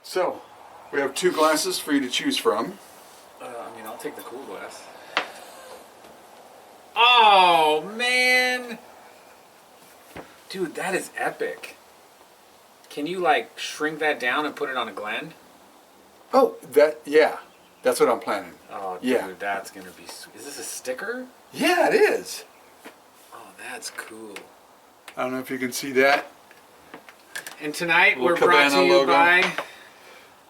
So, we have 2 glasses for you to choose from. I'll take the cool glass. Oh, man! Dude, that is epic. Can you, like, shrink that down and put it on a Glen? Oh, yeah. That's what I'm planning. Oh, dude, yeah. That's gonna be sweet. Is this a sticker? Yeah, it is. Oh, that's cool. I don't know if you can see that. And tonight we're Cabana brought to you logo. by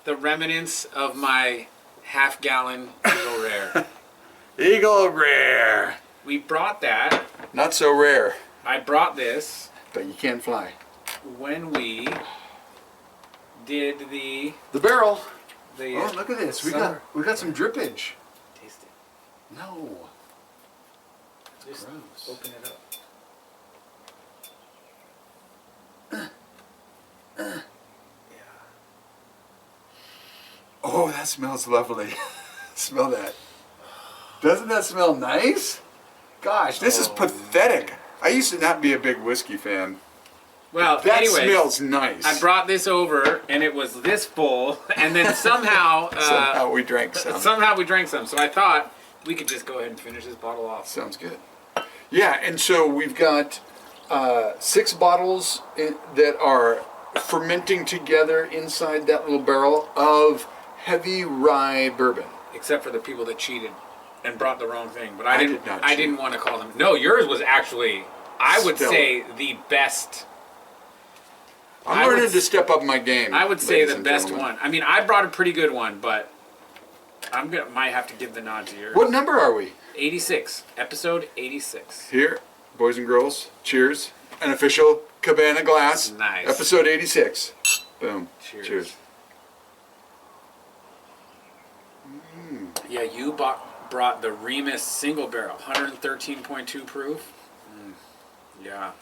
the remnants of my half-gallon Eagle Rare. Eagle Rare. We brought that. Not so rare. I brought this But you can't fly. when we did the barrel. Oh, look at this. We summer. got some drippage. Taste it. No. Just Gross. open it up. Oh, that smells lovely. Smell that. Doesn't that smell nice? Gosh, this is pathetic. I used to not be a big whiskey fan. Well, That anyways, smells nice. I brought this over, and it was this full, and then somehow Somehow we drank some. Somehow we drank some. So I thought we could just go ahead and finish this bottle off. Sounds good. Yeah, and so we've got 6 bottles that are fermenting together inside that little barrel of heavy rye bourbon. Except for the people that cheated and brought the wrong thing. But I I didn't. did not I cheat. didn't want to call them. No, yours was actually, I would Stellar. say, the best. I'm learning to step up my game. I would say ladies the and best gentlemen. one. I mean, I brought a pretty good one, but might have to give the nod to yours. What number are we? 86, episode 86. Here, boys and girls, cheers. An official Cabana glass. Nice. Episode 86. Boom. Cheers. Yeah, you brought the Remus single barrel, 113.2 proof. Yeah.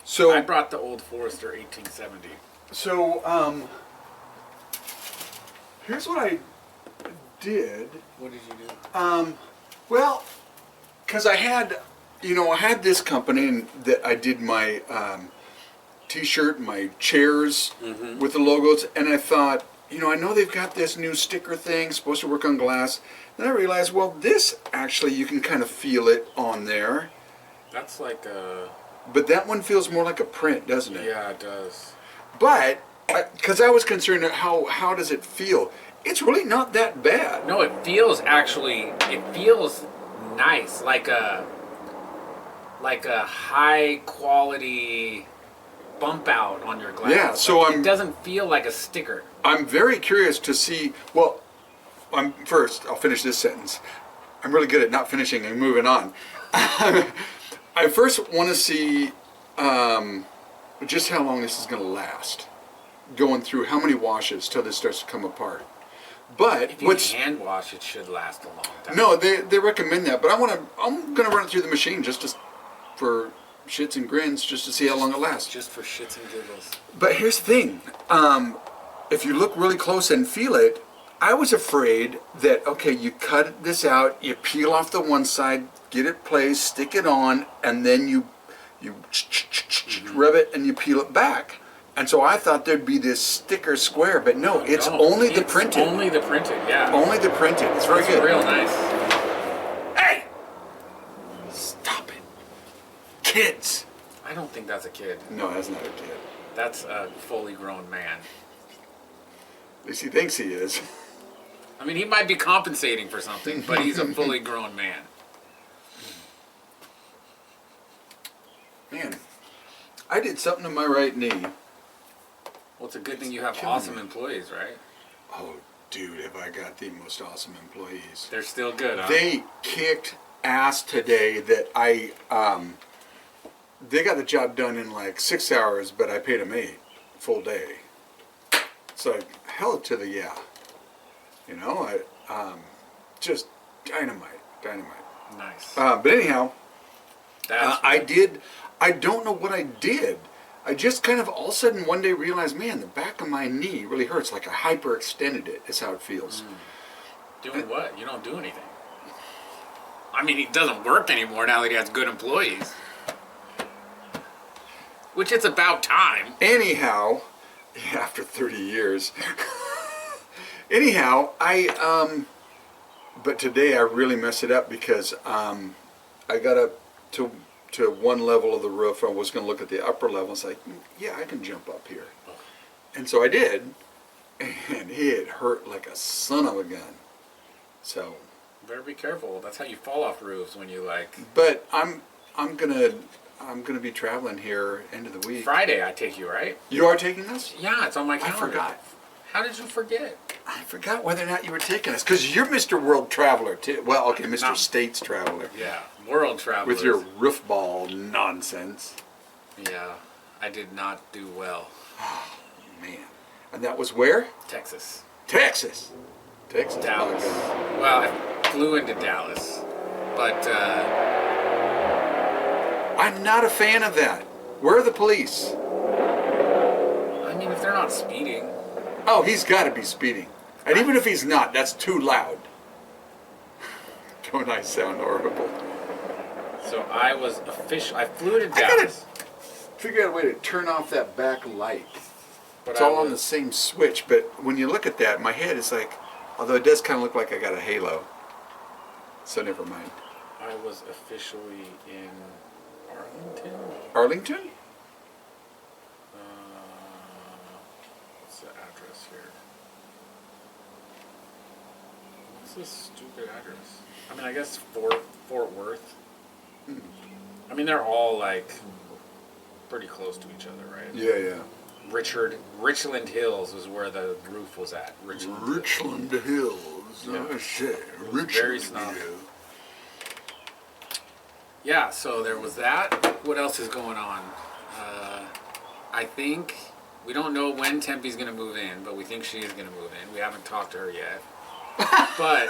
So I brought the Old Forester 1870. So, here's what I did. What did you do? Well, because I had this company and that I did my T-shirt, my chairs with the logos, and I thought, I know they've got this new sticker thing supposed to work on glass. Then I realized, well, this actually you can kind of feel it on there, That's like a... but that one feels more like a print, doesn't it? Yeah, it does. But because I was concerned, how does it feel? It's really not that bad. No, it feels nice, like a high quality bump out on your glass. Yeah, so it doesn't feel like a sticker. I'm very curious to see. Well, I'll finish this sentence. I'm really good at not finishing and moving on. I first want to see just how long this is going to last. Going through how many washes till this starts to come apart. But If you hand wash, it should last a long time. No, they recommend that, but I'm gonna run it through the machine for shits and grins, just to see how long it lasts. Just for shits and giggles. But here's the thing, if you look really close and feel it, I was afraid that, okay, you cut this out, you peel off the one side, get it placed, stick it on, and then you rub it and you peel it back. And so I thought there'd be this sticker square, but no, it's only the printed. Only the printed, yeah. Only the printed. It's very good. Real nice. Hey! Stop it. Kids! I don't think that's a kid. No, that's not a kid. That's a fully grown man. At least he thinks he is. I mean, he might be compensating for something, but he's a fully grown man. Man, I did something to my right knee. Well, it's a good thing you have Killing awesome me. employees, right? Oh, dude, have I got the most awesome employees. They're still good, huh? They kicked ass today that they got the job done in like 6 hours, but I paid them 8 full day. It's like, hell to the yeah. Just dynamite. Nice. But anyhow, That's I don't know what I did. I just kind of all of a sudden one day realized, man, the back of my knee really hurts. Like I hyperextended it is how it feels. Doing what? You don't do anything. I mean, he doesn't work anymore now that he has good employees. Which it's about time. Anyhow, after 30 years. Anyhow, but today I really messed it up because I got up to one level of the roof. I was going to look at the upper level. It's like, yeah, I can jump up here. And so I did, and it hurt like a son of a gun. So. Better be careful. That's how you fall off roofs when you like. But I'm gonna be traveling here end of the week. Friday, I take you, right? You are taking us? Yeah, it's on my calendar. I forgot. How did you forget? I forgot whether or not you were taking us because you're Mr. World Traveler too. Well, okay, Mr. No. States Traveler. Yeah, world travel. With your roof ball nonsense. Yeah, I did not do well. Oh, man. And that was where? Texas. Texas. Dallas. Well, I flew into Dallas, but I'm not a fan of that. Where are the police? I mean, if they're not speeding. Oh, he's got to be speeding. And even if he's not, that's too loud. Don't I sound horrible? So I flew to Dallas. I gotta figure out a way to turn off that back light. It's all on the same switch, but when you look at that, my head is like, although it does kind of look like I got a halo. So never mind. I was officially in Arlington. Arlington? What's the address here? What's this stupid address? I mean, I guess Fort Worth. I mean, they're all like pretty close to each other, right? Yeah. Richland Hills is where the roof was at. Richland Hills. Yeah. Oh shit. Very Richland snobby. Hills. Yeah, so there was that. What else is going on? I think we don't know when Tempe's going to move in, but we think she is going to move in. We haven't talked to her yet. But,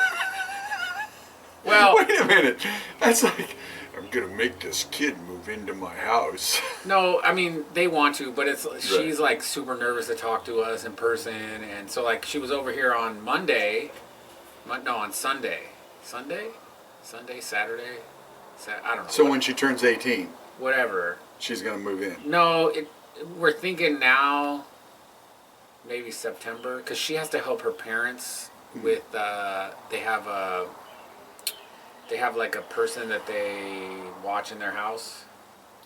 well... Wait a minute. That's like, I'm going to make this kid move into my house. No, I mean, they want to, but she's like super nervous to talk to us in person. And so like she was over here on Monday. No, on Sunday. Sunday? Saturday? I don't know. So when she turns 18, whatever, she's going to move in. No, we're thinking now, maybe September, because she has to help her parents with. They have like a person that they watch in their house.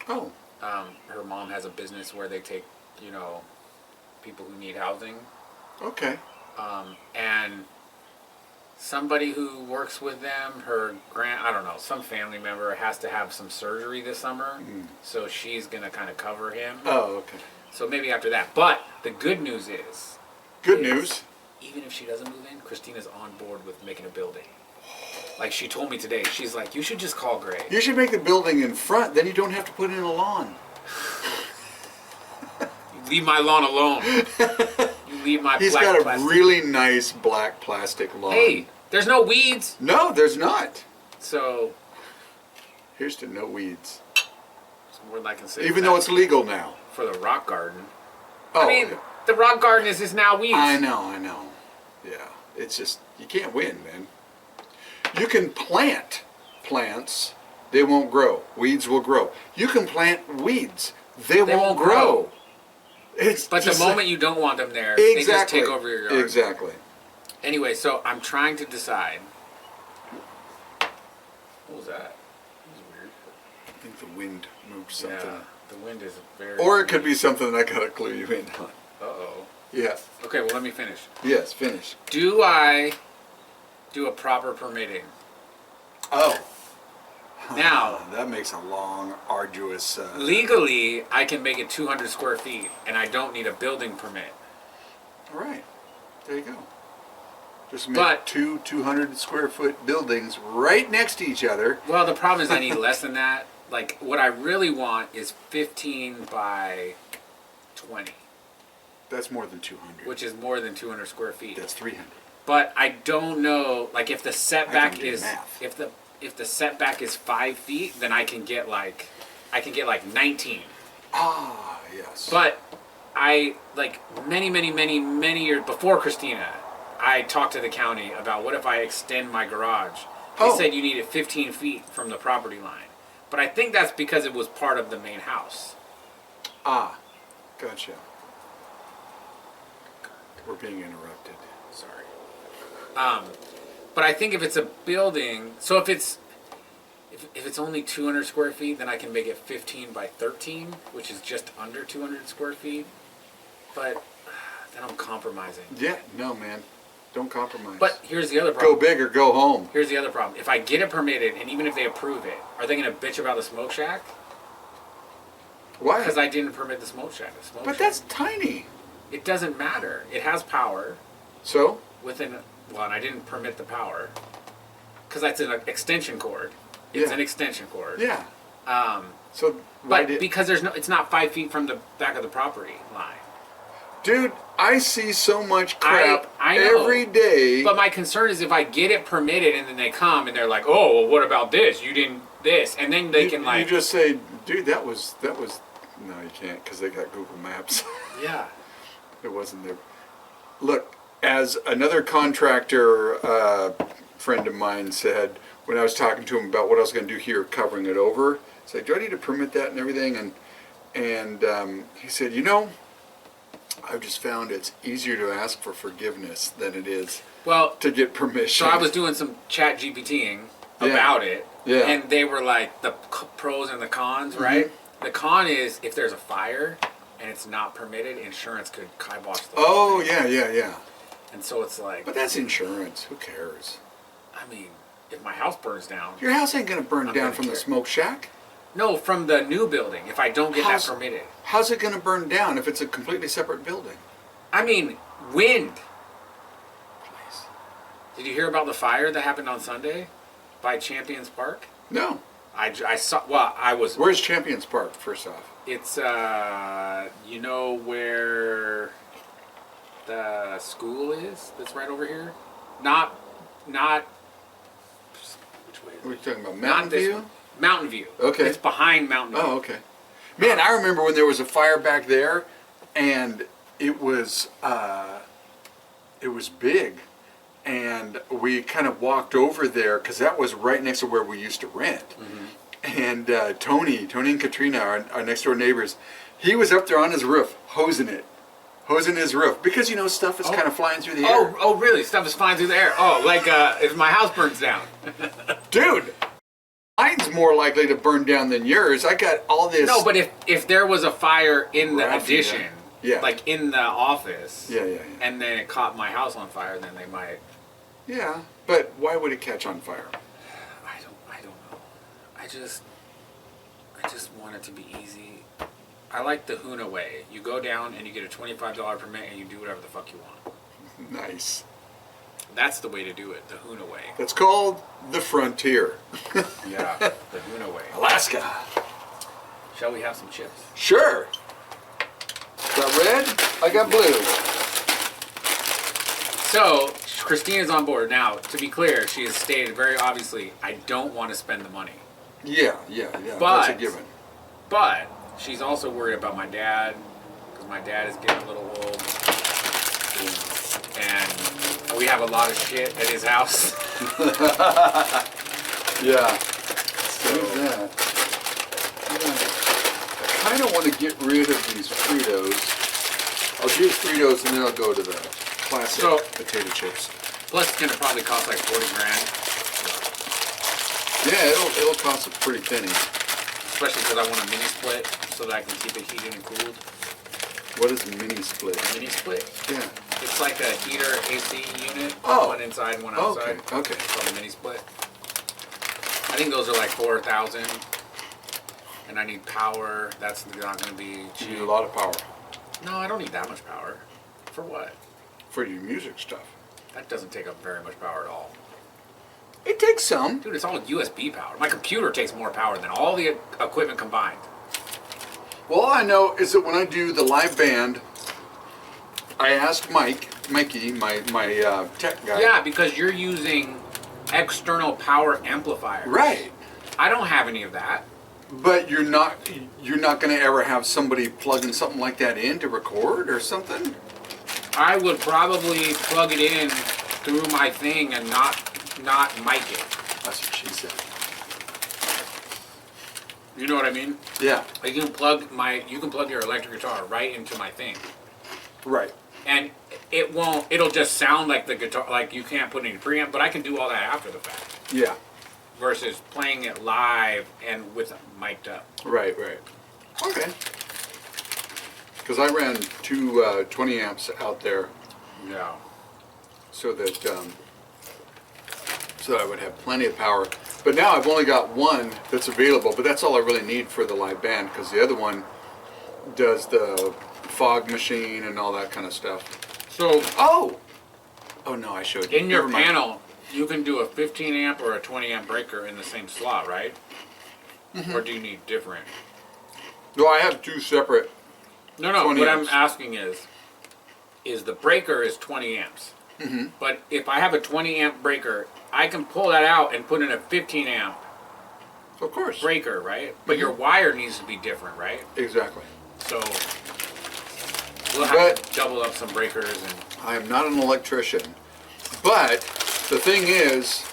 Oh. Her mom has a business where they take, people who need housing. Okay. And somebody who works with them, I don't know, some family member has to have some surgery this summer. So she's going to kind of cover him. Oh, okay. So maybe after that. But the good news is... Good news? Even if she doesn't move in, Christina's on board with making a building. Like she told me today, she's like, you should just call Gray. You should make the building in front, then you don't have to put in a lawn. Leave my lawn alone. You leave my He's black got a plastic. really nice black plastic lawn. Hey, there's no weeds. No, there's not. So... Here's to no weeds. More than I can say. Even though it's legal now. For the rock garden. Oh, I mean, the rock garden is now weeds. I know. Yeah, it's just, you can't win, man. You can plant plants, they won't grow. Weeds will grow. You can plant weeds, they won't grow. But the moment you don't want them there, exactly. they just take over your yard. Exactly. Anyway, so I'm trying to decide. What was that? That was weird. I think the wind moved something. Yeah, the wind is very... Or it could be something that I gotta clue you in on. Uh-oh. Yeah. Okay, well, let me finish. Yes, finish. Do I do a proper permitting? Oh. Now... that makes a long, arduous... legally, I can make it 200 square feet, and I don't need a building permit. All right. There you go. Just make two 200 square foot buildings right next to each other. Well, the problem is I need less than that. Like, what I really want is 15 by 20. That's more than 200. Which is more than 200 square feet. That's 300. But I don't know, like, if the setback is... math. If the setback is 5 feet, then I can get like 19. Ah, yes. But I, like, many years before Christina, I talked to the county about what if I extend my garage. They said you needed 15 feet from the property line. But I think that's because it was part of the main house. Ah, gotcha. We're being interrupted. Sorry. But I think if it's a building, so if it's only 200 square feet, then I can make it 15 by 13, which is just under 200 square feet. But then I'm compromising. Yeah, no, man. Don't compromise. But here's the other problem. Go big or go home. Here's the other problem. If I get it permitted, and even if they approve it, are they going to bitch about the smoke shack? Why? Because I didn't permit the smoke shack. But that's tiny. It doesn't matter. It has power. So? And I didn't permit the power. Because that's an extension cord. It's an extension cord. Yeah. So, because it's not 5 feet from the back of the property line. Dude, I see so much crap I know. every day. But my concern is if I get it permitted and then they come and they're like, oh, well, what about this? You didn't this. And then they can like... You just say, dude, that was... No, you can't because they got Google Maps. Yeah. It wasn't there. Look, as another contractor friend of mine said, when I was talking to him about what I was going to do here, covering it over, it's like, do I need to permit that and everything? And he said, I've just found it's easier to ask for forgiveness than it is to get permission. So I was doing some chat GPTing about it, and they were like the pros and the cons, right? The con is if there's a fire and it's not permitted, insurance could kibosh the whole thing. Yeah. And so it's like... But that's insurance. Who cares? I mean, if my house burns down... Your house ain't going to burn down from the smoke shack. No, from the new building, if I don't get that permitted. How's it going to burn down if it's a completely separate building? I mean, wind. Please. Did you hear about the fire that happened on Sunday by Champions Park? No. I saw... Well, I was... Where's Champions Park, first off? It's, where the school is? That's right over here? Not... Which way is it? What are you talking about, Mountain View? Mountain View. Okay. It's behind Mountain View. Oh, okay. Man, I remember when there was a fire back there, and it was big, and we kind of walked over there because that was right next to where we used to rent. And Tony and Katrina, our next door neighbors, he was up there on his roof hosing his roof because stuff is kind of flying through the air. Oh, really? Stuff is flying through the air. Oh, like if my house burns down. Dude. Mine's more likely to burn down than yours. I got all this. No, but if there was a fire in the addition, like in the office, and then it caught my house on fire, then they might. Yeah, but why would it catch on fire? I don't know. I just want it to be easy. I like the Huna way. You go down and you get a $25 permit and you do whatever the fuck you want. Nice. That's the way to do it, the Huna way. It's called the frontier. Yeah, the Huna way. Alaska. Shall we have some chips? Sure. Got red? I got blue. So, Christina's on board. Now, to be clear, she has stated very obviously, I don't want to spend the money. Yeah. But, that's a given. But, she's also worried about my dad, because my dad is getting a little old. And we have a lot of shit at his house. Yeah. So that. Yeah. I kind of want to get rid of these Fritos. I'll do Fritos and then I'll go to the classic potato chips. Plus, it's gonna probably cost like $40 grand. Yeah, it'll cost a pretty penny. Especially because I want a mini split so that I can keep it heated and cooled. What is a mini split? Mini split? Yeah. It's like a heater AC unit. Oh. One inside and one outside. Okay. It's called a mini split. I think those are like 4,000. And I need power. That's not going to be cheap. You need a lot of power. No, I don't need that much power. For what? For your music stuff. That doesn't take up very much power at all. It takes some. Dude, it's all USB power. My computer takes more power than all the equipment combined. Well, all I know is that when I do the live band, I asked Mikey, my tech guy. Yeah, because you're using external power amplifiers. Right. I don't have any of that. But you're not going to ever have somebody plugging something like that in to record or something? I would probably plug it in through my thing and not mic it. That's what she said. You know what I mean? Yeah. You can plug your electric guitar right into my thing. Right. And it won't. It'll just sound like the guitar. Like you can't put any preamp, but I can do all that after the fact. Yeah. Versus playing it live and with mic'd up. Right. Okay. Because I ran two 20 amps out there Yeah. so that I would have plenty of power. But now I've only got one that's available, but that's all I really need for the live band because the other one does the fog machine and all that kind of stuff. So Oh no, I showed you. in your Never mind. panel, you can do a 15 amp or a 20 amp breaker in the same slot, right? Mm-hmm. Or do you need different? No, I have two separate. No. 20 What amps. I'm asking is the breaker is 20 amps. Mm-hmm. But if I have a 20 amp breaker, I can pull that out and put in a 15 amp Of course. breaker, right? But your wire needs to be different, right? Exactly. So we'll have to double up some breakers and. I am not an electrician, but the thing is,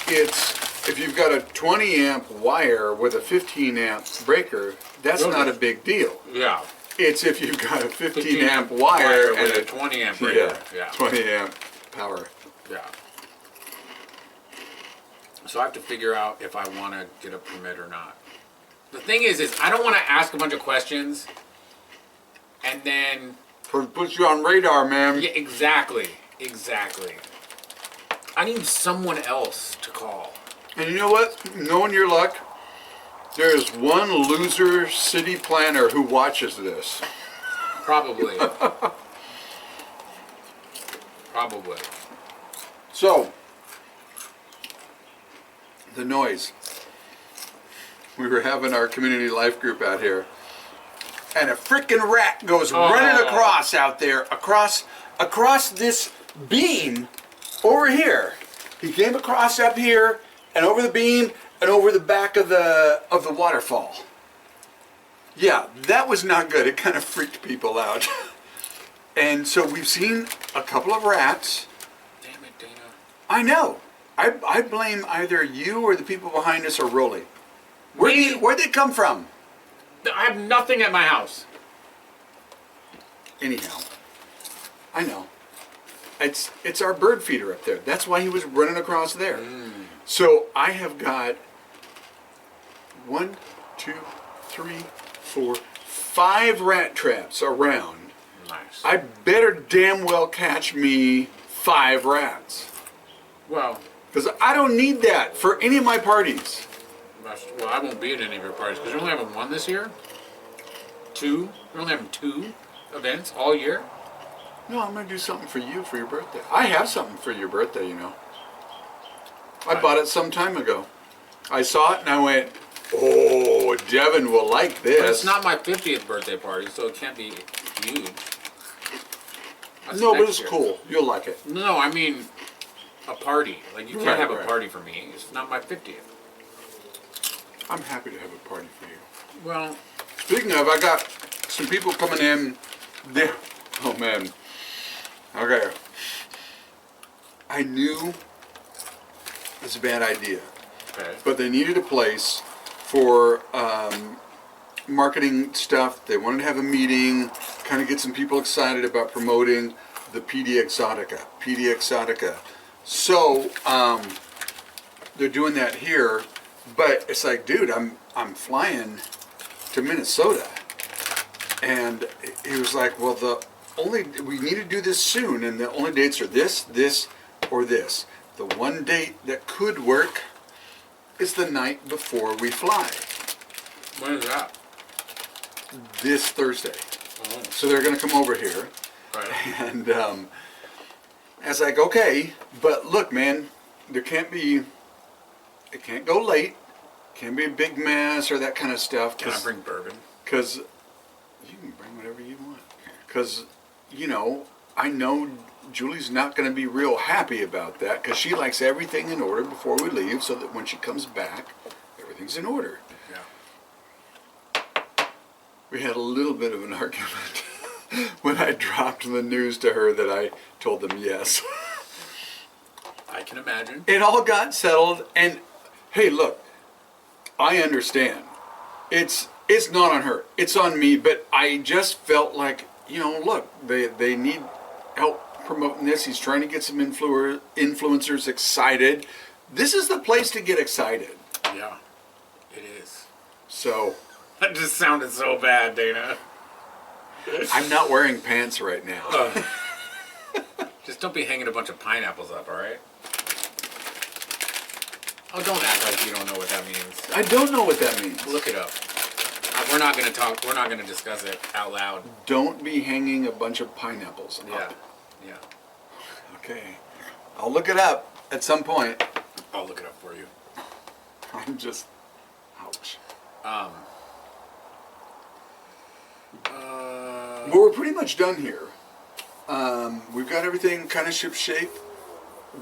if you've got a 20 amp wire with a 15 amp breaker, that's not a big deal. Yeah. It's if you've got a 15 amp wire and with a 20 amp breaker. Yeah. 20 amp power. Yeah. So I have to figure out if I want to get a permit or not. The thing is I don't want to ask a bunch of questions and then. Puts you on radar, man. Yeah, exactly. I need someone else to call. And you know what? Knowing your luck, there is one loser city planner who watches this. Probably. Probably. So, the noise. We were having our community life group out here, and a freaking rat goes running across out there, across this beam over here. He came across up here and over the beam and over the back of the waterfall. Yeah, that was not good. It kind of freaked people out. And so we've seen a couple of rats. Damn it, Dana. I know. I blame either you or the people behind us or Rolly. Where'd they come from? I have nothing at my house. Anyhow, I know. It's our bird feeder up there. That's why he was running across there. So I have got 1, 2, 3, 4, 5 rat traps around. Nice. I better damn well catch me 5 rats. Well, Because I don't need that for any of my parties. well, I won't be at any of your parties because you're only having one this year. 2. You're only having 2 events all year. No, I'm going to do something for you for your birthday. I have something for your birthday, you know. I bought it some time ago. I saw it and I went, oh, Devin will like this. But it's not my 50th birthday party, so it can't be huge. That's No, but next it's year. cool. You'll like it. No, I mean a party. Like you can't Right, have a right. party for me. It's not my 50th. I'm happy to have a party for you. Well, Speaking of, I got some people coming in there. Oh, man. Okay. I knew it's a bad idea, okay. but they needed a place for marketing stuff. They wanted to have a meeting, kind of get some people excited about promoting the PD Exotica. So they're doing that here, but it's like, dude, I'm flying to Minnesota, and he was like, well, we need to do this soon, and the only dates are this, or this. The one date that could work is the night before we fly, When is that? this Thursday. Oh, So they're going to come over here, right. and I was like, okay, but look, man, it can't go late, can't be a big mess or that kind of stuff. Can I bring bourbon? Because you can bring whatever you want. Because, you know, I know Julie's not going to be real happy about that because she likes everything in order before we leave so that when she comes back, everything's in order. Yeah. We had a little bit of an argument when I dropped the news to her that I told them yes. I can imagine. It all got settled, and hey, look, I understand. It's not on her. It's on me, but I just felt like, you know, look, they need help promoting this. He's trying to get some influencers excited. This is the place to get excited. Yeah, it is. So That just sounded so bad, Dana. I'm not wearing pants right now. Just don't be hanging a bunch of pineapples up, all right? Oh, don't act like you don't know what that means. I don't know what that means. Look it up. We're not going to talk. We're not going to discuss it out loud. Don't be hanging a bunch of pineapples up. Yeah. Yeah. Okay. I'll look it up at some point. I'll look it up for you. I'm just... Ouch. Well, we're pretty much done here. We've got everything kind of ship-shape.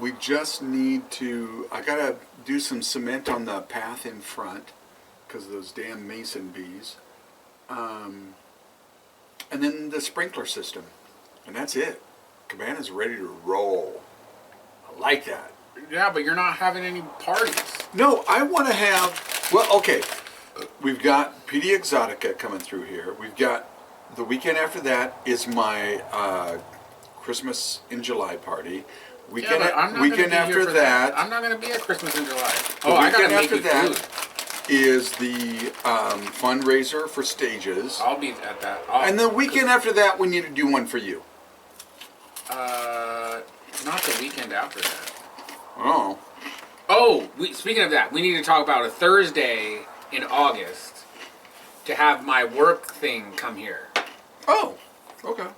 We just need to... I got to do some cement on the path in front because of those damn mason bees. And then the sprinkler system. And that's it. Cabana's ready to roll. I like that. Yeah, but you're not having any parties. No, I want to have... Well, okay. We've got PD Exotica coming through here. We've got... The weekend after that is my Christmas in July party. Weekend after that... I'm not going to be at Christmas in July. Oh, I got to make you food. Is the fundraiser for stages. I'll be at that. And the weekend after that, we need to do one for you. Not the weekend after that. Oh. Oh, speaking of that, we need to talk about a Thursday in August to have my work thing come here. Oh, okay.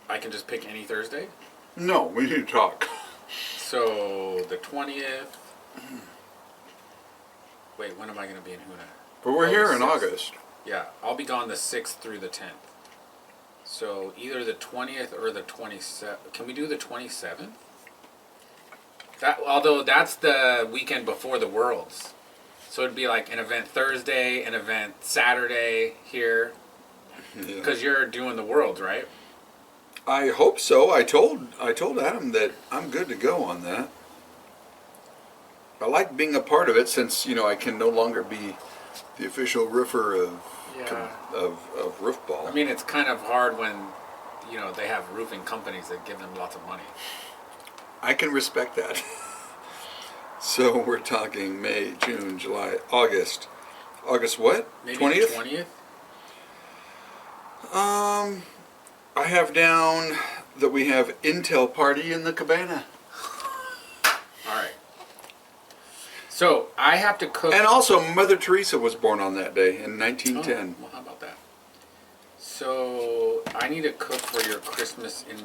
I can just pick any Thursday? No, we need to talk. So, the 20th... Wait, when am I going to be in Huna? But we're here in August. Yeah, I'll be gone the 6th through the 10th. So, either the 20th or the 27th. Can we do the 27th? Although that's the weekend before the Worlds. So it'd be like an event Thursday, an event Saturday here. Because you're doing the Worlds, right? I hope so. I told Adam that I'm good to go on that. I like being a part of it since, I can no longer be the official roofer of roof ball. I mean, it's kind of hard when, they have roofing companies that give them lots of money. I can respect that. So we're talking May, June, July, August. August what? Maybe 20th? The 20th? I have down that we have Intel party in the Cabana. All right. So I have to cook. And also Mother Teresa was born on that day in 1910. Oh, well, how about that? So I need to cook for your Christmas in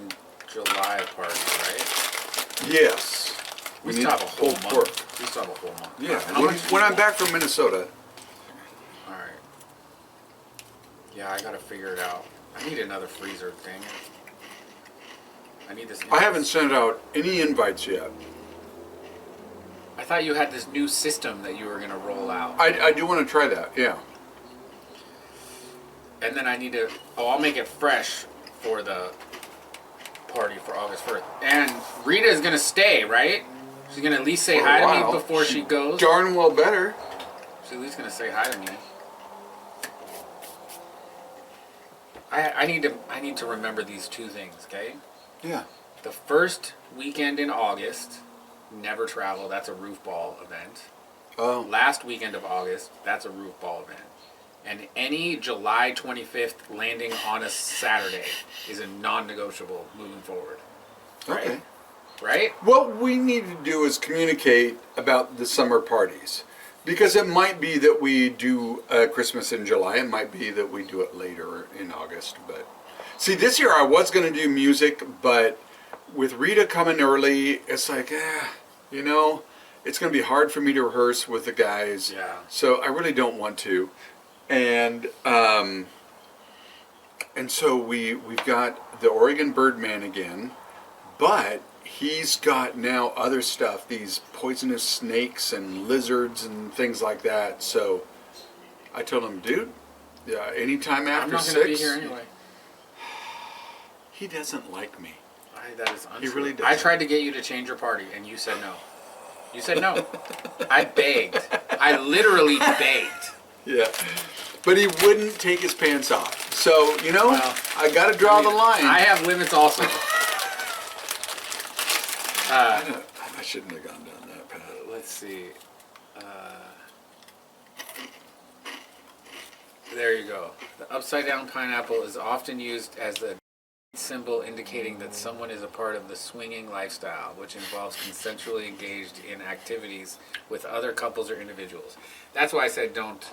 July party, right? Yes. We still have a whole month. We still have a whole month. Yeah. How much When I'm back from Minnesota. All right. Yeah, I gotta figure it out. I need another freezer. Dang it. I need this. I haven't sent out any invites yet. I thought you had this new system that you were gonna roll out. I do want to try that. Yeah. And then I need to. Oh, I'll make it fresh for the party for August 1st. And Rita is gonna stay, right? She's gonna at least say hi to me before she goes. Darn well better. She's at least gonna say hi to me. I need to remember these two things, okay? Yeah. The first weekend in August, never travel. That's a roof ball event. Oh. Last weekend of August, that's a roof ball event. And any July 25th landing on a Saturday is a non-negotiable moving forward. Right? Okay. Right? What we need to do is communicate about the summer parties. Because it might be that we do Christmas in July. It might be that we do it later in August. But see, this year I was going to do music, but with Rita coming early, it's like, it's going to be hard for me to rehearse with the guys. Yeah. So I really don't want to. And so we've got the Oregon Birdman again, but he's got now other stuff, these poisonous snakes and lizards and things like that. So I told him, dude, anytime after 6. I'm not going to be here anyway. He doesn't like me. That is untrue. He really does. I tried to get you to change your party, and you said no. You said no. I begged. I literally begged. Yeah. But he wouldn't take his pants off. So, Well, I got to draw the line. I have limits also. I shouldn't have gone down that path. Let's see. There you go. The upside down pineapple is often used as a symbol indicating that someone is a part of the swinging lifestyle, which involves consensually engaged in activities with other couples or individuals. That's why I said don't.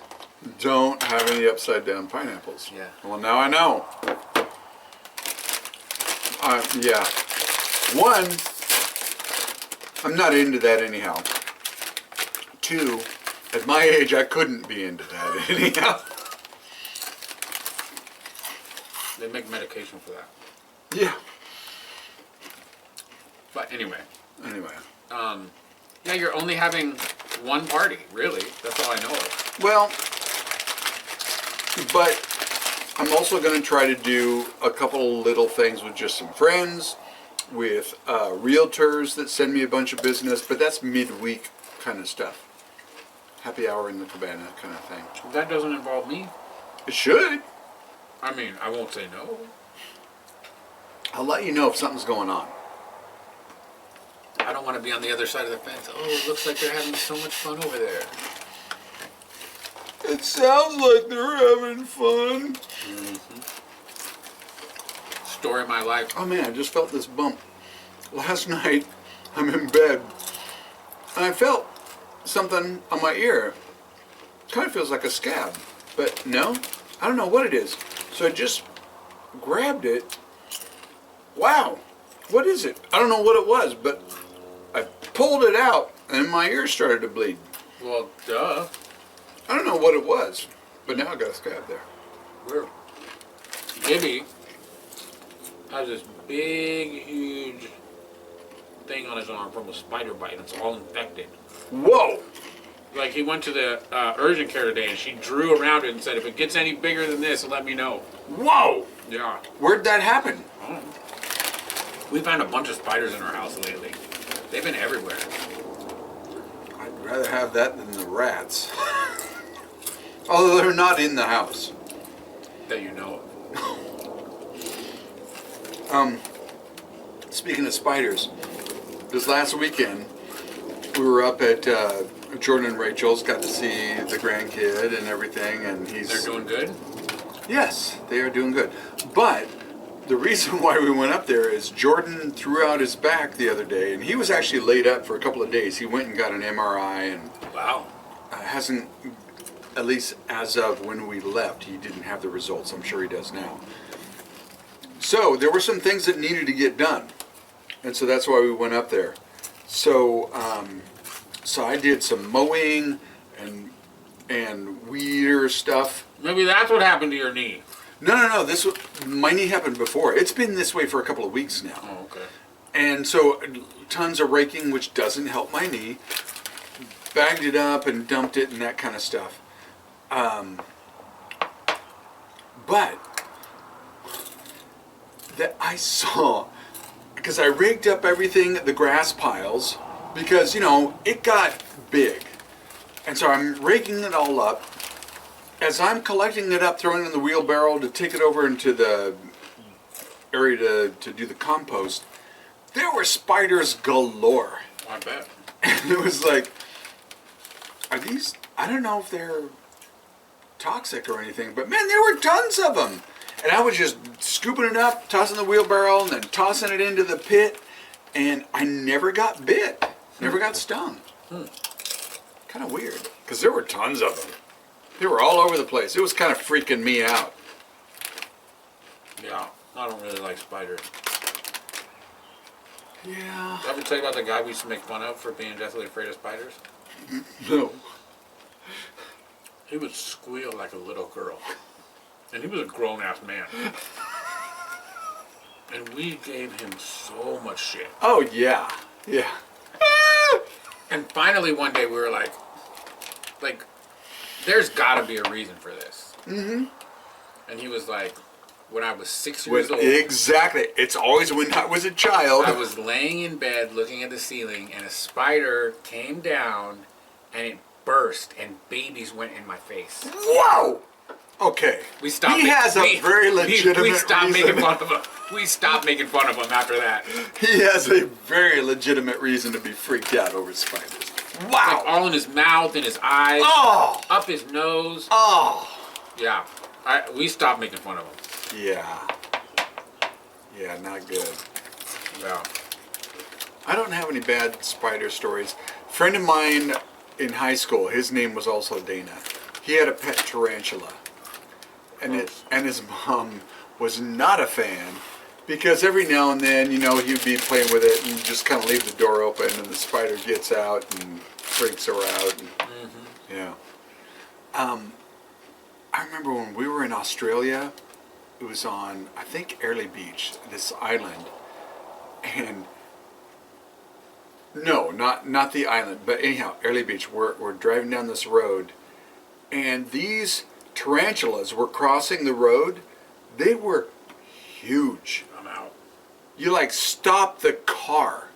Don't have any upside down pineapples. Yeah. Well, now I know. Yeah. One, I'm not into that anyhow. Two, at my age, I couldn't be into that anyhow. They make medication for that. Yeah. But anyway. Anyway. Yeah, you're only having one party, really. That's all I know of. Well, but I'm also going to try to do a couple little things with just some friends, with realtors that send me a bunch of business, but that's midweek kind of stuff. Happy hour in the Cabana kind of thing. That doesn't involve me. It should. I mean, I won't say no. I'll let you know if something's going on. I don't want to be on the other side of the fence. Oh, it looks like they're having so much fun over there. It sounds like they're having fun. Mm-hmm. Story of my life. Oh man, I just felt this bump. Last night, I'm in bed, and I felt something on my ear. Kind of feels like a scab, but no, I don't know what it is. So I just grabbed it. Wow, what is it? I don't know what it was, but I pulled it out, and my ear started to bleed. Well, duh. I don't know what it was, but now I got a scab there. Weird. Gibby has this big, huge thing on his arm from a spider bite, and it's all infected. Whoa! Like, he went to the urgent care today, and she drew around it and said, if it gets any bigger than this, let me know. Whoa! Yeah. Where'd that happen? Oh. We found a bunch of spiders in our house lately. They've been everywhere. I'd rather have that than the rats. Although they're not in the house. That you know of. Speaking of spiders, this last weekend we were up at Jordan and Rachel's, got to see the grandkid and everything, and They're doing good? Yes, they are doing good. But the reason why we went up there is Jordan threw out his back the other day, and he was actually laid up for a couple of days. He went and got an MRI, and Wow. hasn't, at least as of when we left, he didn't have the results. I'm sure he does now. So there were some things that needed to get done, and so that's why we went up there. So so I did some mowing and weeder stuff. Maybe that's what happened to your knee. No. My knee happened before. It's been this way for a couple of weeks now. Oh, okay. And so tons of raking, which doesn't help my knee. Bagged it up and dumped it and that kind of stuff. But that I saw, because I rigged up everything, the grass piles, because, you know, it got big. And so I'm raking it all up. As I'm collecting it up, throwing it in the wheelbarrow to take it over into the area to do the compost, there were spiders galore. I bet. And it was like, are these, I don't know if they're toxic or anything, but man, there were tons of them. And I was just scooping it up, tossing the wheelbarrow, and then tossing it into the pit, and I never got bit, never got stung. Kind of weird, because there were tons of them. They were all over the place. It was kind of freaking me out. Yeah, I don't really like spiders. Yeah. Did I ever tell you about the guy we used to make fun of for being deathly afraid of spiders? No. He would squeal like a little girl. And he was a grown-ass man. And we gave him so much shit. Oh, yeah. Yeah. And finally one day we were like, there's gotta be a reason for this. Mm-hmm. And he was like, when I was 6 years old. Exactly. It's always when I was a child. I was laying in bed looking at the ceiling, and a spider came down, and it burst, and babies went in my face. Whoa! Okay. We stopped. He has a very legitimate we stopped reason. making fun of him. We stopped making fun of him after that. He has a very legitimate reason to be freaked out over spiders. Wow. Like all in his mouth, in his eyes, Oh. up his nose. Oh. Yeah. We stopped making fun of him. Yeah. Yeah, not good. Yeah. I don't have any bad spider stories. A friend of mine in high school, his name was also Dana. He had a pet tarantula. And his mom was not a fan because every now and then, you know, he'd be playing with it and just kind of leave the door open and the spider gets out and freaks her out. And, yeah. I remember when we were in Australia, it was on, I think, Airlie Beach, this island. And no, not the island, but anyhow, Airlie Beach. We're driving down this road, and these tarantulas were crossing the road. They were huge. I'm out. You like stop the car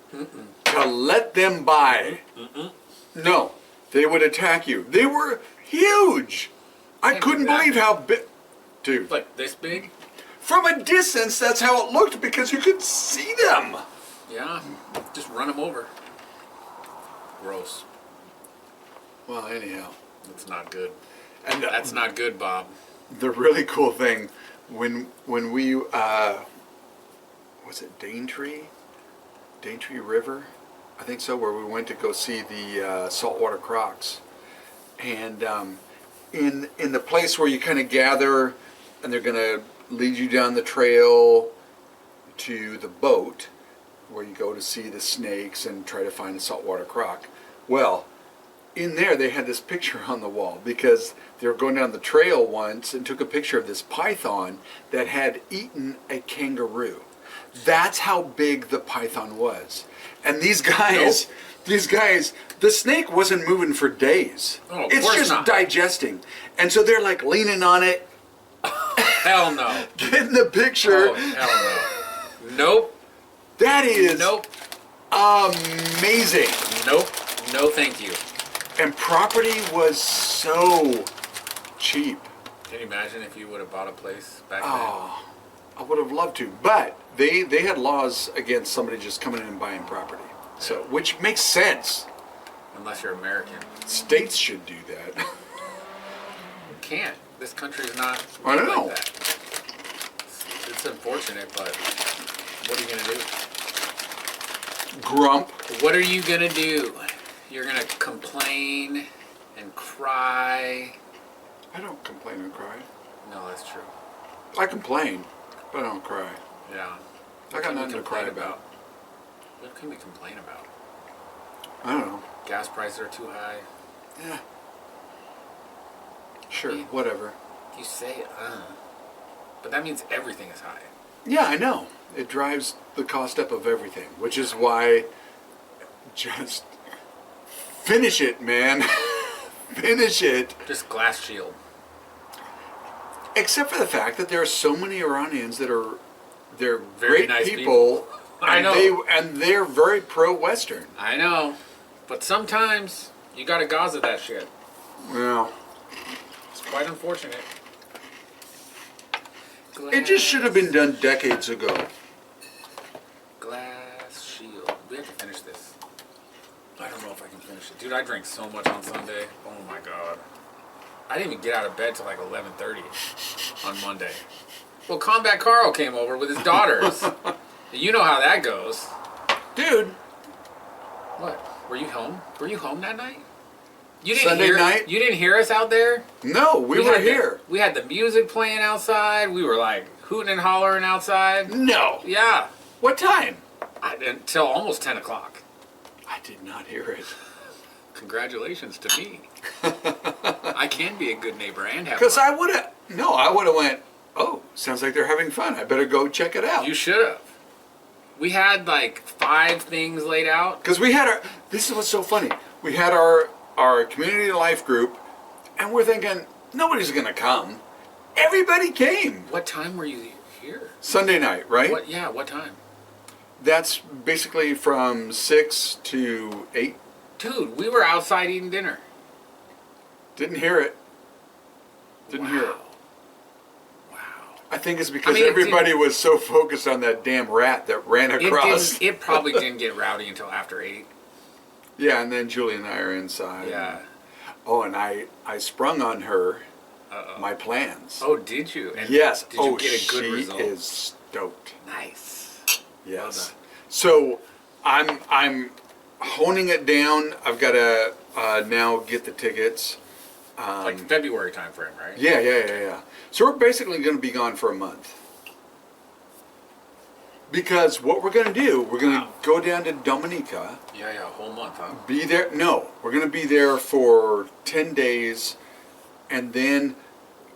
to let them by. No, they would attack you. They were huge. I couldn't believe how big. Dude. Like this big? From a distance, that's how it looked because you could see them. Yeah. Just run them over. Gross. Well, anyhow. That's not good. And That's not good, Bob. the really cool thing, when we, was it Daintree River? I think so, where we went to go see the saltwater crocs. And in the place where you kind of gather and they're going to lead you down the trail to the boat where you go to see the snakes and try to find a saltwater croc. Well, in there they had this picture on the wall because they were going down the trail once and took a picture of this python that had eaten a kangaroo. That's how big the python was. And these guys, the snake wasn't moving for days. Oh, of it's course just not. digesting. And so they're like leaning on it, Hell no. getting the picture. Oh, hell no. Nope. That is Nope. amazing. Nope. No, thank you. And property was so cheap. Can you imagine if you would have bought a place back Oh, I would have loved to. But they had laws against somebody just coming in and buying property. So, which makes sense. then? Unless you're American. States should do that. You can't. This country is not I made know. like that. It's unfortunate, but what are you going to do? Grump. What are you going to do? You're going to complain and cry. I don't complain and cry. No, that's true. I complain, but I don't cry. Yeah. I What got can we nothing to cry complain about. What can we complain about? I don't know. Gas prices are too high. Yeah. Sure, Yeah. whatever. You say, but that means everything is high. Yeah, I know. It drives the cost up of everything, which is why just finish it, man. Finish it. Just glass shield. Except for the fact that there are so many Iranians that are they're Very great nice people. I and know. They're very pro-Western. I know. But sometimes you gotta Gaza that shit. Well, It's quite unfortunate. it just should have been done decades ago. Glass shield. We have to finish this. I don't know if I can finish it. Dude, I drank so much on Sunday. Oh my god. I didn't even get out of bed till like 11:30 on Monday. Well, Combat Carl came over with his daughters. You know how that goes. Dude, What? Were you home? Were you home that night? You Sunday night? You didn't hear us out there? no, we were had here. We had the music playing outside. We were like hooting and hollering outside. No. Yeah. What time? Until almost 10 o'clock. I did not hear it. Congratulations to me. I can be a good neighbor and have Because fun. I would have went, oh, sounds like they're having fun. I better go check it out. You should have. We had like 5 things laid out. Because we had this is what's so funny. We had our community life group, and we're thinking, nobody's going to come. Everybody came. What time were you here? Sunday night, right? What? Yeah, what time? That's basically from 6 to 8. Dude, we were outside eating dinner. Didn't hear it. Didn't hear it. Wow. I think it's because mean, everybody was so focused on that damn rat that ran across. It probably didn't get rowdy until after 8. Yeah, and then Julie and I are inside. Yeah. Oh, and I sprung on her Uh-oh. my plans. Oh, did you? And yes. Did you get a good she result? is stoked. Nice. Yes. So I'm honing it down. I've got to now get the tickets. Like February time frame, right? Yeah. So we're basically going to be gone for a month. Because what we're going to do, we're going to go down to Dominica. Yeah, a whole month, huh? Be there. No, we're going to be there for 10 days. And then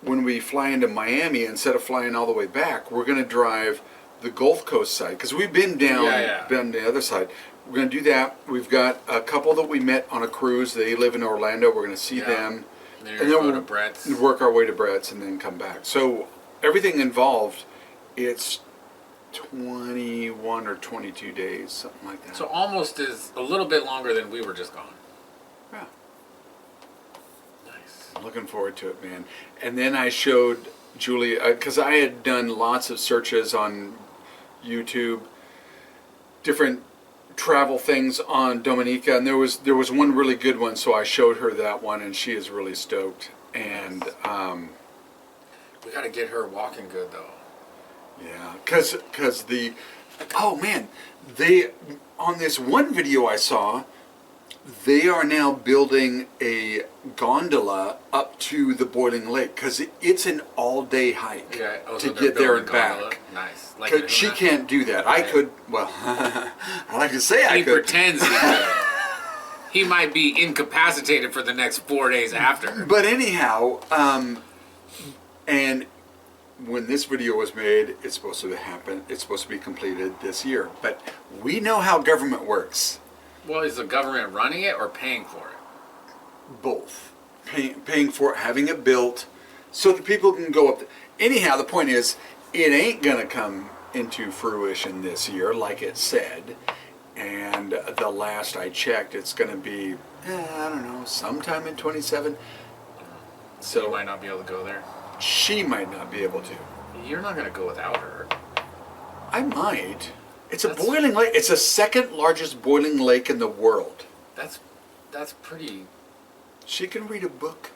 when we fly into Miami, instead of flying all the way back, we're going to drive the Gulf Coast side. Because we've been down, been the other side. We're going to do that. We've got a couple that we met on a cruise. They live in Orlando. We're going to see them. And then we'll go to Brett's. Work our way to Brett's and then come back. So everything involved, it's 21 or 22 days, something like that. So almost is a little bit longer than we were just gone. Yeah. Nice. I'm looking forward to it, man. And then I showed Julie, because I had done lots of searches on YouTube, different travel things on Dominica, and there was one really good one, so I showed her that one, and she is really stoked. And we got to get her walking good though. yeah, because oh man, they, on this one video I saw, they are now building a gondola up to the boiling lake because it's an all-day hike to get there and back. Nice. Like she can't do that. I could. Well, I like to say I could. He pretends he could. He might be incapacitated for the next 4 days after. But anyhow, and when this video was made, it's supposed to happen. It's supposed to be completed this year. But we know how government works. Well, is the government running it or paying for it? Both. Paying for it, having it built, so that people can go up. Anyhow, the point is, it ain't going to come into fruition this year, like it said. And the last I checked, it's going to be, I don't know, sometime in 27. So you might not be able to go there? She might not be able to. You're not going to go without her. I might. It's a boiling lake. It's the second largest boiling lake in the world. That's pretty... She can read a book.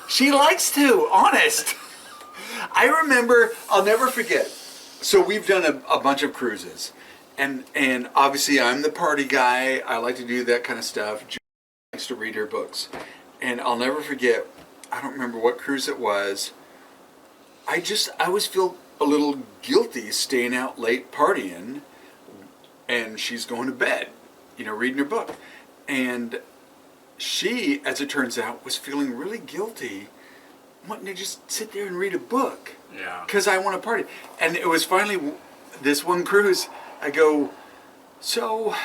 She likes to, honest. I remember, I'll never forget. So we've done a bunch of cruises. And obviously I'm the party guy. I like to do that kind of stuff. Julie likes to read her books. And I'll never forget, I don't remember what cruise it was. I always feel a little guilty staying out late partying, and she's going to bed, reading her book. And she, as it turns out, was feeling really guilty wanting to just sit there and read a book. Yeah. Because I want to party. And it was finally this one cruise, I go, so,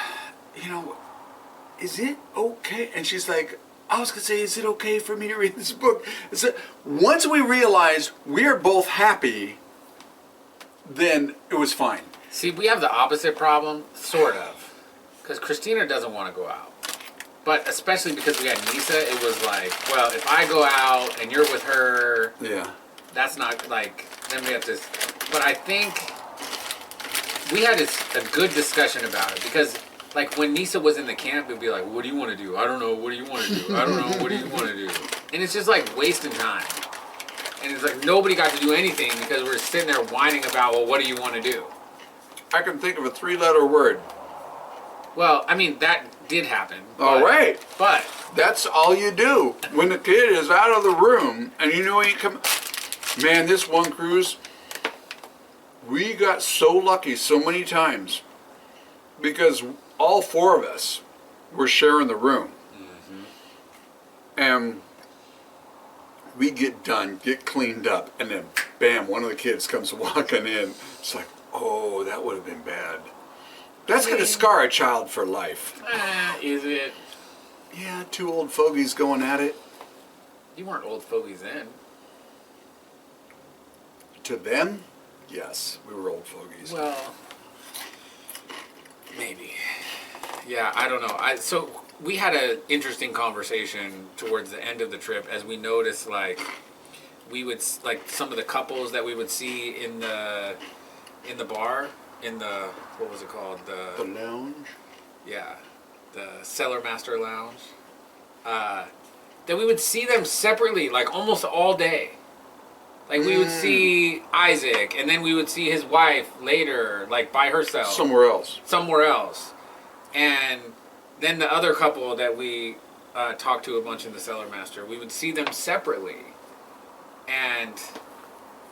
is it okay? And she's like, I was going to say, is it okay for me to read this book? So once we realized we're both happy, then it was fine. See, we have the opposite problem, sort of. Because Christina doesn't want to go out. But especially because we had Nisa, it was like, well, if I go out and you're with her, yeah, that's not like, then we have to. But I think we had a good discussion about it because, like, when Nisa was in the camp, it'd be like, what do you want to do? I don't know. What do you want to do? I don't know. What do you want to do? And it's just like wasting time. And it's like nobody got to do anything because we're sitting there whining about, well, what do you want to do? I can think of a 3-letter word. Well, I mean, that did happen. All right. But that's all you do when the kid is out of the room and he ain't coming. Man, this one cruise, we got so lucky so many times because all 4 of us were sharing the room. Mm-hmm. And we get done, get cleaned up, and then bam, one of the kids comes walking in. It's like, oh, that would have been bad. That's going to scar a child for life. Is it? Yeah, 2 old fogies going at it. You weren't old fogies then. To them, yes, we were old fogies. Well, maybe. Yeah, I don't know. So we had an interesting conversation towards the end of the trip as we noticed, like, we would like some of the couples that we would see in the bar, in the, what was it called, The lounge. yeah, the Cellar Master Lounge, that we would see them separately, like almost all day. Like we would see Isaac, and then we would see his wife later, like by herself. Somewhere else. Somewhere else. And then the other couple that we talked to a bunch in the Cellar Master, we would see them separately. And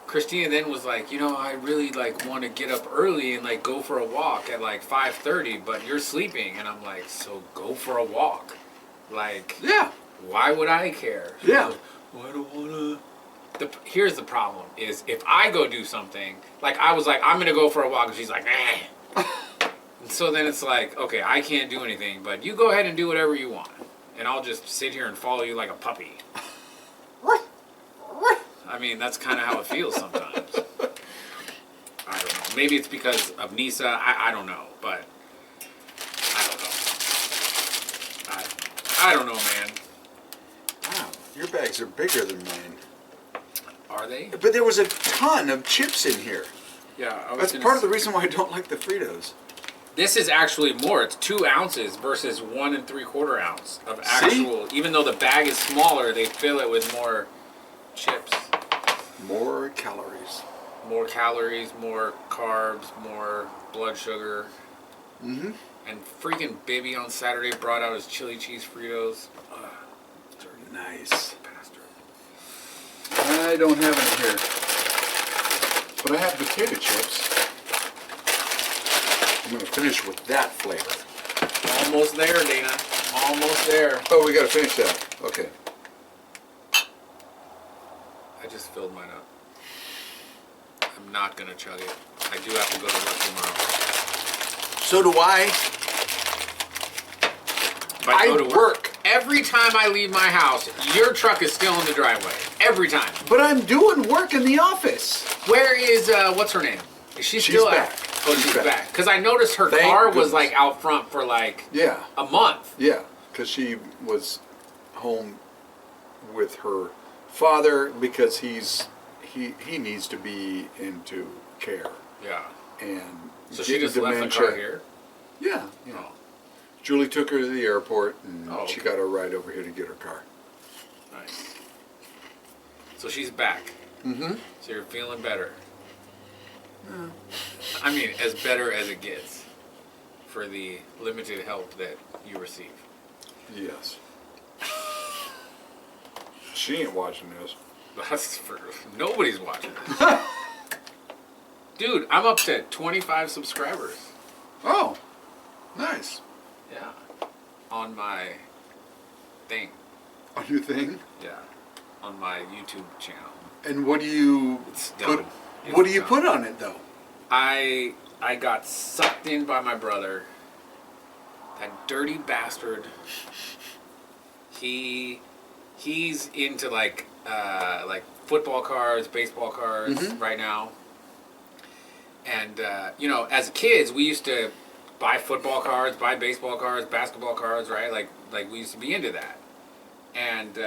Christina then was like, you know, I really like want to get up early and like go for a walk at like 5:30, but you're sleeping. And I'm like, so go for a walk. Like, Yeah. why would I care? Yeah. Like, well, I don't wanna. Here's the problem: is if I go do something, like I was like, I'm gonna go for a walk, and she's like, eh. And so then it's like, okay, I can't do anything, but you go ahead and do whatever you want, and I'll just sit here and follow you like a puppy. I mean, that's kind of how it feels sometimes. I don't know. Maybe it's because of Nisa. I don't know, but I don't know. I don't know, man. Wow, your bags are bigger than mine. Are they? But there was a ton of chips in here. Yeah. That's part of the reason why I don't like the Fritos. This is actually more. It's 2 ounces versus 1 3/4 ounce of actual. Even though the bag is smaller, they fill it with more chips. More calories. More calories, more carbs, more blood sugar. Mm-hmm. And freaking Baby on Saturday brought out his chili cheese Fritos. Nice. Bastard. I don't have any here. But I have potato chips. I'm going to finish with that flavor. Almost there, Dana. Almost there. Oh, we got to finish that. Okay. I just filled mine up. I'm not going to chug it. I do have to go to work tomorrow. So do I. If I go to work. Every time I leave my house, your truck is still in the driveway. Every time. But I'm doing work in the office. Where is, what's her name? Is she still back. Oh, she's back. Because I noticed her Thank car was goodness. like out front for like Yeah. a month. Yeah. Because she was home with her father because he needs to be into care. Yeah. And So she just left the car here? Yeah. Yeah. Oh. Julie took her to the airport, and she okay. got a ride over here to get her car. Nice. So she's back. Mm-hmm. So you're feeling better. I mean, as better as it gets for the limited help that you receive. Yes. She ain't watching this. That's for nobody's watching this. Dude, I'm up to 25 subscribers. Oh, nice. Yeah. On my thing. On your thing? Yeah. On my YouTube channel. And what do you It's put? done. What do It's you done. put on it though? I got sucked in by my brother. That dirty bastard. He's into like football cards, baseball cards right now. And you know, as kids, we used to buy football cards, buy baseball cards, basketball cards, right? Like we used to be into that. And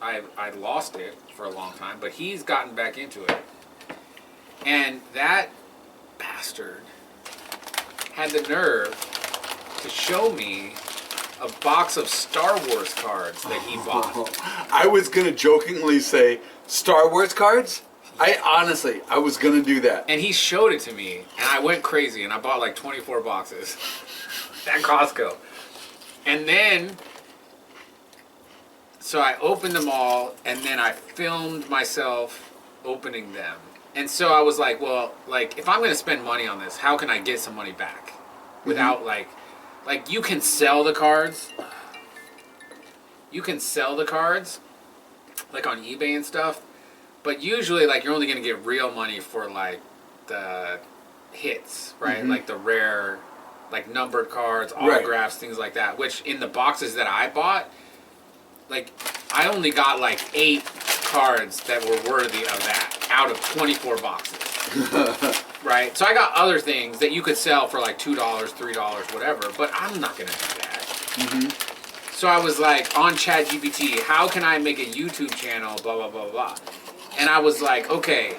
I lost it for a long time, but he's gotten back into it. And that bastard had the nerve to show me a box of Star Wars cards that he bought. I was gonna jokingly say Star Wars cards. I was gonna do that. And he showed it to me, and I went crazy, and I bought like 24 boxes at Costco. And then, so I opened them all, and then I filmed myself opening them. And so I was like, well, like, if I'm going to spend money on this, how can I get some money back? Without, like, you can sell the cards. You can sell the cards, like, on eBay and stuff. But usually, like, you're only going to get real money for, like, the hits, right? Like, the rare, like, numbered cards, autographs, things like that. Which, in the boxes that I bought, like, I only got, like, 8 cards that were worthy of that out of 24 boxes. Right? So I got other things that you could sell for, like, $2, $3, whatever. But I'm not going to do that. So I was like on ChatGPT, how can I make a YouTube channel, blah, blah, blah, blah. And I was like, okay,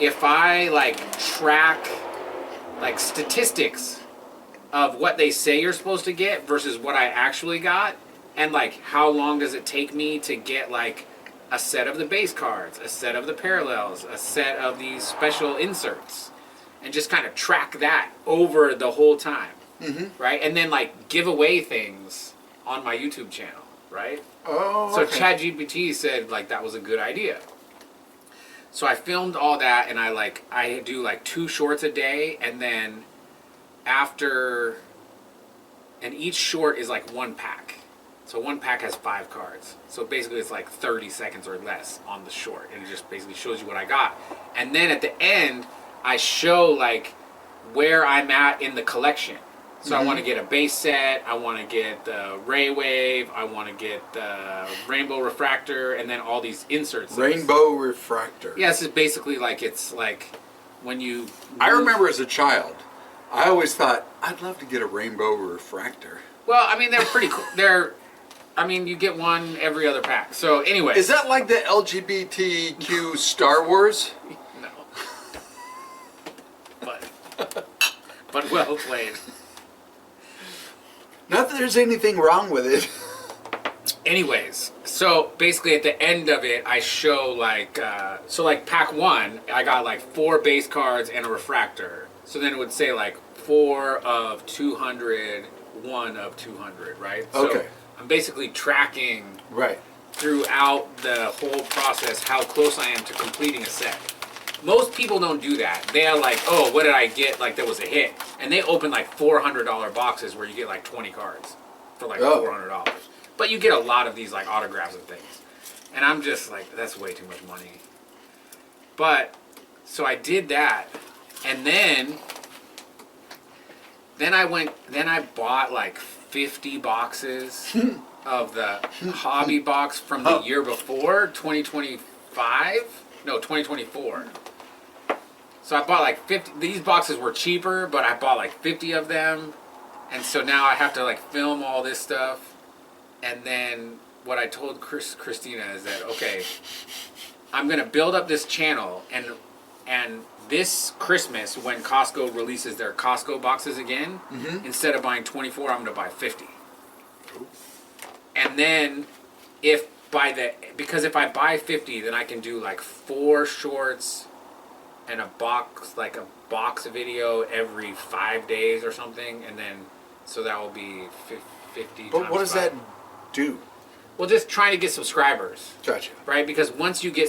if I like track like statistics of what they say you're supposed to get versus what I actually got, and like how long does it take me to get like a set of the base cards, a set of the parallels, a set of these special inserts, and just kind of track that over the whole time, right? And then like give away things on my YouTube channel, right? Oh, So okay. ChatGPT said like that was a good idea. So I filmed all that, and I do like 2 shorts a day, and then and each short is like 1 pack. So 1 pack has 5 cards. So basically it's like 30 seconds or less on the short, and it just basically shows you what I got. And then at the end, I show like where I'm at in the collection. So I want to get a base set, I want to get the Ray Wave, I want to get the Rainbow Refractor, and then all these inserts. Rainbow Refractor. Yeah, it's basically like, it's like when you... I remember as a child, I always thought, I'd love to get a Rainbow Refractor. Well, I mean, they're pretty cool. You get one every other pack. So anyway. Is that like the LGBTQ Star Wars? No. But well played. Not that there's anything wrong with it. Anyways, so basically at the end of it, I show like, like pack 1, I got like 4 base cards and a refractor. So then it would say like 4 of 200, 1 of 200, right? Okay. So I'm basically tracking Right. throughout the whole process how close I am to completing a set. Most people don't do that. They're like, oh, what did I get? Like, there was a hit. And they open like $400 boxes where you get like 20 cards for like $400. But you get a lot of these like autographs and things. And I'm just like, that's way too much money. But, so I did that. And then I bought like 50 boxes of the hobby box from the year before, 2024. So I bought like 50, these boxes were cheaper, but I bought like 50 of them. And so now I have to like film all this stuff. And then what I told Christina is that, okay, I'm going to build up this channel, and this Christmas, when Costco releases their Costco boxes again, instead of buying 24, I'm going to buy 50. And then because if I buy 50, then I can do like 4 shorts and a box video every 5 days or something, and then so that will be 50. But what does that do? Well, just trying to get subscribers. Gotcha. Right? Because once you get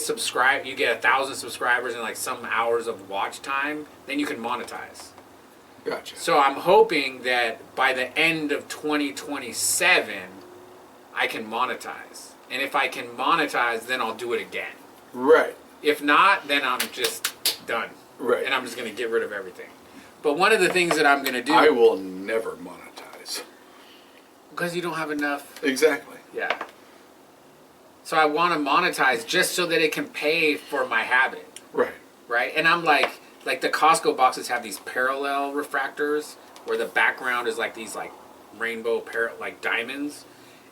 you get 1,000 subscribers and like some hours of watch time, then you can monetize. Gotcha. So I'm hoping that by the end of 2027, I can monetize. And if I can monetize, then I'll do it again. Right. If not, then I'm just done. Right. And I'm just going to get rid of everything. But one of the things that I'm going to do... I will never monetize. Because you don't have enough... Exactly. Yeah. So I want to monetize just so that it can pay for my habit. Right. Right? And I'm like the Costco boxes have these parallel refractors where the background is like these like rainbow like diamonds.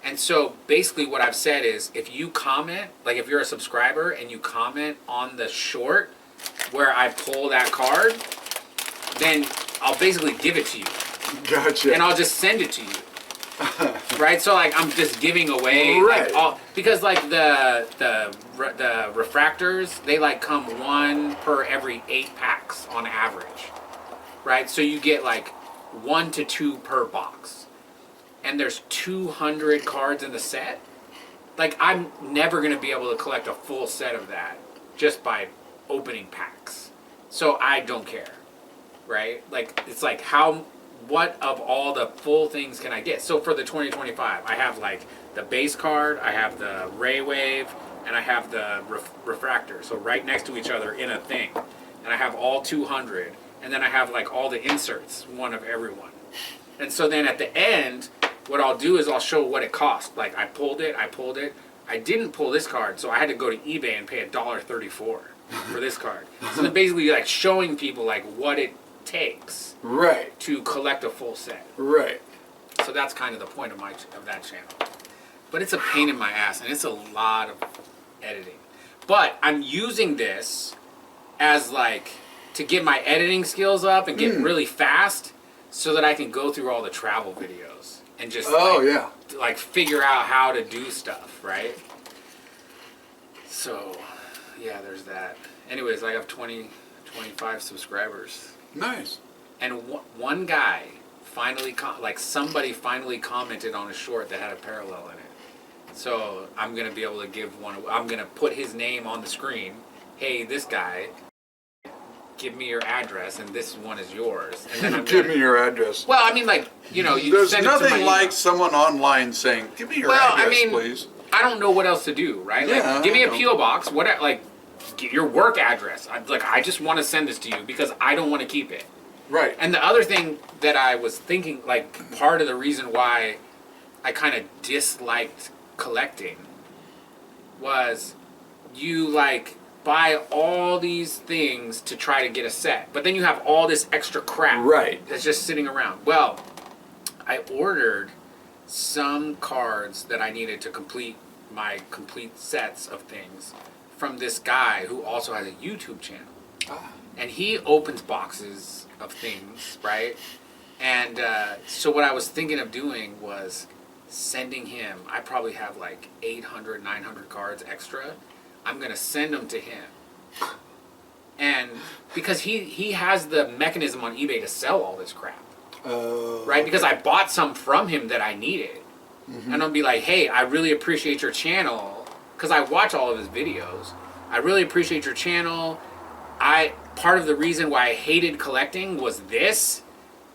And so basically what I've said is if you comment, like if you're a subscriber and you comment on the short where I pull that card, then I'll basically give it to you. Gotcha. And I'll just send it to you. Right? So like I'm just giving away right. like because like the refractors, they like come 1 per every 8 packs on average. Right? So you get like 1 to 2 per box. And there's 200 cards in the set. Like I'm never going to be able to collect a full set of that just by opening packs. So I don't care. Right? Like it's like what of all the full things can I get? So for the 2025, I have like the base card, I have the Ray Wave, and I have the refractor. So right next to each other in a thing. And I have all 200. And then I have like all the inserts, 1 of every one. And so then at the end, what I'll do is I'll show what it cost. Like I pulled it. I didn't pull this card, so I had to go to eBay and pay $1.34 for this card. So then basically like showing people like what it takes right to collect a full set. Right. So that's kind of the point of that channel. But it's a pain in my ass, and it's a lot of editing. But I'm using this as like to get my editing skills up and get really fast, so that I can go through all the travel videos and just like figure out how to do stuff, right? So, yeah, there's that. Anyways, I have 25 subscribers. Nice. And one guy finally, somebody finally commented on a short that had a parallel in it. So I'm going to be able to give one, I'm going to put his name on the screen. Hey, this guy, give me your address, and this one is yours. And then Give me your address. Well, I mean, like, you know, you There's send it to my nothing like email. someone online saying, give me your address, please. I don't know what else to do, right? Yeah, Like, give me a I know. P.O. box, whatever, like, get your work address. I just want to send this to you because I don't want to keep it. Right. And the other thing that I was thinking, like, part of the reason why I kind of disliked collecting was you, like, buy all these things to try to get a set, but then you have all this extra crap that's just sitting around. Well, I ordered some cards that I needed to complete my complete sets of things from this guy who also has a YouTube channel. And he opens boxes of things, right? And so what I was thinking of doing was sending him, I probably have like 800, 900 cards extra. I'm going to send them to him. And because he has the mechanism on eBay to sell all this crap. Right? Because I bought some from him that I needed. And I'll be like, hey, I really appreciate your channel. Because I watch all of his videos. I really appreciate your channel. Part of the reason why I hated collecting was this.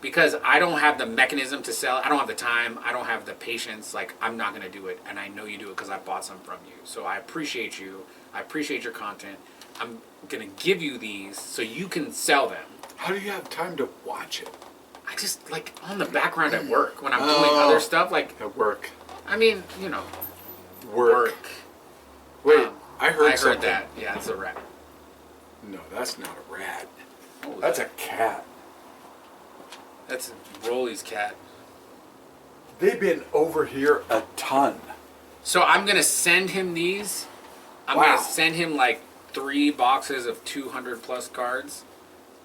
Because I don't have the mechanism to sell. I don't have the time. I don't have the patience. Like, I'm not going to do it. And I know you do it because I bought some from you. So I appreciate you. I appreciate your content. I'm going to give you these so you can sell them. How do you have time to watch it? I just, like, on the background at work when I'm doing other stuff. Like, at work. I mean, you know. Work. Wait, I heard I something. heard that. Yeah, it's a rat. No, that's not a rat. What was That's that? a cat. That's Rolly's cat. They've been over here a ton. So I'm going to send him these. I'm going to send him like 3 boxes of 200 plus cards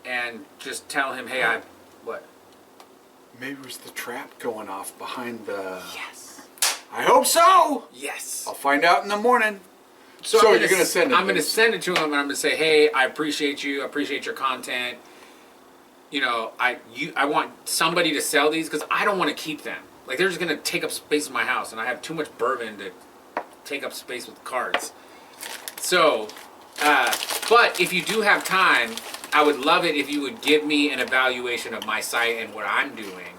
and just tell him, hey, what? Maybe it was the trap going off behind the... Yes. I hope so! Yes. I'll find out in the morning. So you're going to send it I'm going to send it to him and I'm going to say, hey, I appreciate you. I appreciate your content. You know, I want somebody to sell these because I don't want to keep them. Like, they're just going to take up space in my house, and I have too much bourbon to take up space with cards. So, but if you do have time, I would love it if you would give me an evaluation of my site and what I'm doing,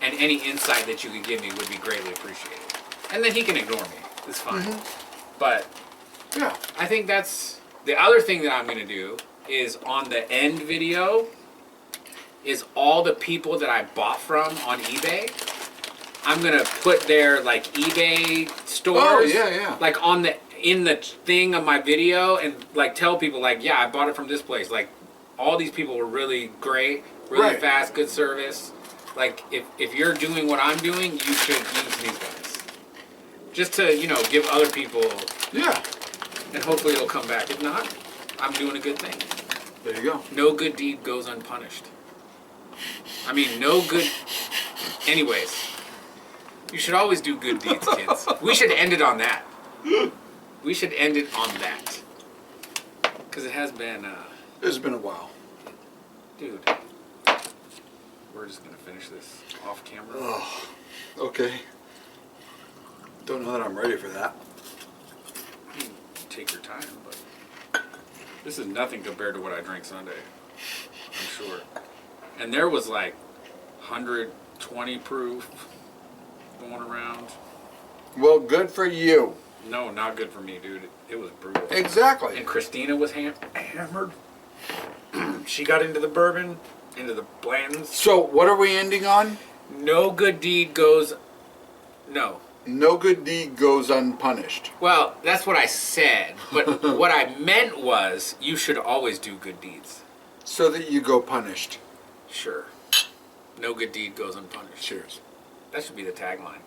and any insight that you could give me would be greatly appreciated. And then he can ignore me. It's fine. But Yeah. I think that's the other thing that I'm going to do is on the end video is all the people that I bought from on eBay. I'm going to put their like eBay stores Oh, yeah. like in the thing of my video and like tell people like, yeah, I bought it from this place. Like all these people were really great, really fast, good service. Like if you're doing what I'm doing, you should use these guys. Just to, you know, give other people, Yeah. and hopefully it'll come back. If not, I'm doing a good thing. There you go. No good deed goes unpunished. I mean, no good... Anyways, you should always do good deeds, kids. We should end it on that. We should end it on that. Because it has been... It's been a while. Dude, we're just going to finish this off camera. Oh, okay. Don't know that I'm ready for that. You can take your time, but... This is nothing compared to what I drank Sunday. I'm sure. And there was like 120 proof going around. Well, good for you. No, not good for me, dude. It was brutal. Exactly. And Christina was hammered. She got into the bourbon, into the blends. So, what are we ending on? No good deed goes... No. No good deed goes unpunished. Well, that's what I said. But what I meant was you should always do good deeds. So that you go punished. Sure. No good deed goes unpunished. Cheers. That should be the tagline.